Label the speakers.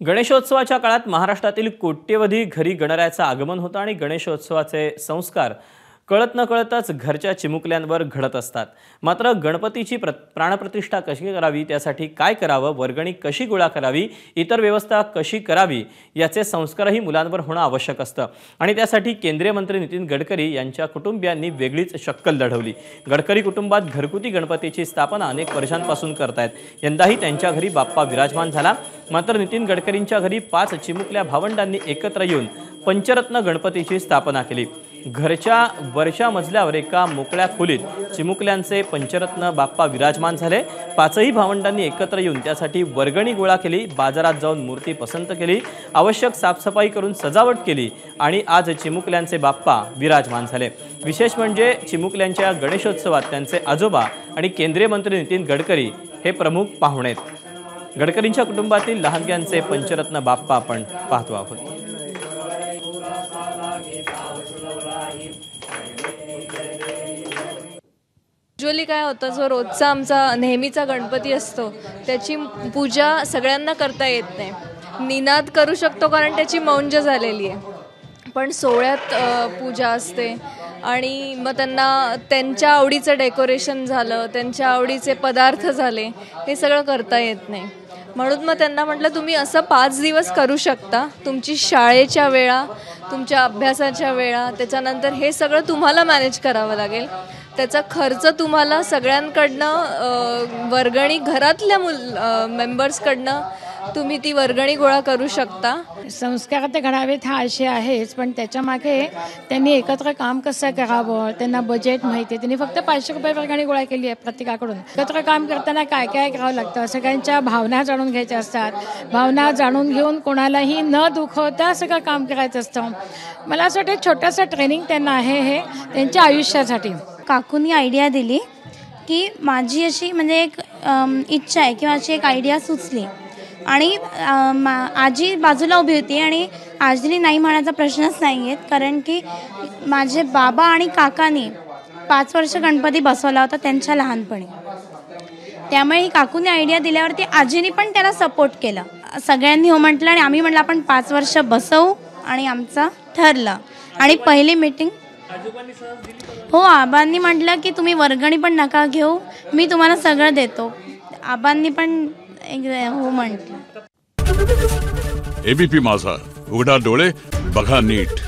Speaker 1: गणेशोत्सवाच्या काळात महाराष्ट्रातील कोट्यवधी घरी गणरायाचं आगमन होतं आणि गणेशोत्सवाचे संस्कार कळत नकळतच घरच्या चिमुकल्यांवर घडत असतात। मात्र गणपतीची प्राणप्रतिष्ठा कशी करावी, त्यासाठी काय करावं, वर्गणी कशी गोळा करावी, इतर व्यवस्था कशी करावी याचे संस्कारही मुलांवर होणं आवश्यक असतं। आणि त्यासाठी केंद्रीय मंत्री नितीन गडकरी यांच्या कुटुंबियांनी वेगळीच शक्कल लढवली। गडकरी कुटुंबात घरगुती गणपतीची स्थापना अनेक वर्षांपासून करतायत। यंदाही त्यांच्या घरी बाप्पा विराजमान झाला। मात्र नितीन गडकरींच्या घरी 5 चिमुकल्या भावंडांनी एकत्र येऊन पंचरत्न गणपतीची स्थापना केली। घरच्या वरच्या मजल्यावर एका मोकळ्या खोलीत चिमुकल्यांचे पंचरत्न बाप्पा विराजमान झाले। 5ही भावंडांनी एकत्र येऊन त्यासाठी वर्गणी गोळा केली, बाजारात जाऊन मूर्ती पसंत केली, आवश्यक साफसफाई करून सजावट केली आणि आज चिमुकल्यांचे बाप्पा विराजमान झाले। विशेष म्हणजे चिमुकल्यांच्या गणेशोत्सवात त्यांचे आजोबा आणि केंद्रीय मंत्री नितीन गडकरी हे प्रमुख पाहुणे आहेत। गडकरींच्या कुटुंबातील लहानग्यांचे पंचरत्न बाप्पा आपण पाहतो आहोत।
Speaker 2: ॲक्च्युअली काय होतं, जो रोजचा आमचा नेहमीचा गणपती असतो त्याची पूजा सगळ्यांना करता येत नाही। निनाद करू शकतो कारण त्याची मौंज झालेली आहे, पण सोहळ्यात पूजा असते आणि मग त्यांना त्यांच्या आवडीचं डेकोरेशन झालं, त्यांच्या आवडीचे पदार्थ झाले, हे सगळं करता येत नाही। म्हणून मग त्यांना म्हटलं तुम्ही असं 5 दिवस करू शकता, तुमची शाळेच्या वेळा, तुमच्या अभ्यासाच्या वेळा, त्याच्यानंतर हे सगळं तुम्हाला मॅनेज करावं लागेल। त्याचा खर्च तुम्हाला सगळ्यांकडनं वर्गणी, घरातल्या मेंबर्सकडनं तुम्ही ती वर्गणी गोळा करू शकता।
Speaker 3: संस्कार ते घडावेत हा आशय आहेच, पण त्याच्यामागे त्यांनी एकत्र काम कसं करावं, त्यांना बजेट माहिती आहे। त्यांनी फक्त 500 रुपये वर्गणी गोळा केली आहे प्रत्येकाकडून। एकत्र काम करताना काय काय करावं लागतं, सगळ्यांच्या भावना जाणून घ्यायच्या असतात, भावना जाणून घेऊन कोणालाही न दुखवता सगळं काम करायचं असतं। मला असं वाटतं छोटंसं ट्रेनिंग त्यांना आहे हे त्यांच्या आयुष्यासाठी।
Speaker 4: काकूंनी आयडिया दिली की माझी अशी म्हणजे एक इच्छा आहे किंवा अशी एक आयडिया सुचली आणि आजी बाजूला उभी होती आणि आजीने नाही म्हणायचा प्रश्नच नाही आहे, कारण की माझे बाबा आणि काकांनी 5 वर्ष गणपती बसवला होता त्यांच्या लहानपणी। त्यामुळे ही काकूने आयडिया दिल्यावरती आजीने पण त्याला सपोर्ट केला। सगळ्यांनी हो म्हटलं आणि आम्ही म्हटलं आपण 5 वर्ष बसवू आणि आमचं ठरलं। आणि पहिली मीटिंग हो, आबांनी म्हटलं की तुम्ही वर्गणी पण नका घेऊ, मी तुम्हाला सगळं देतो। आबांनी पण हो म्हटलं।
Speaker 5: एबीपी माझा, उघडा डोळे बघा नीट।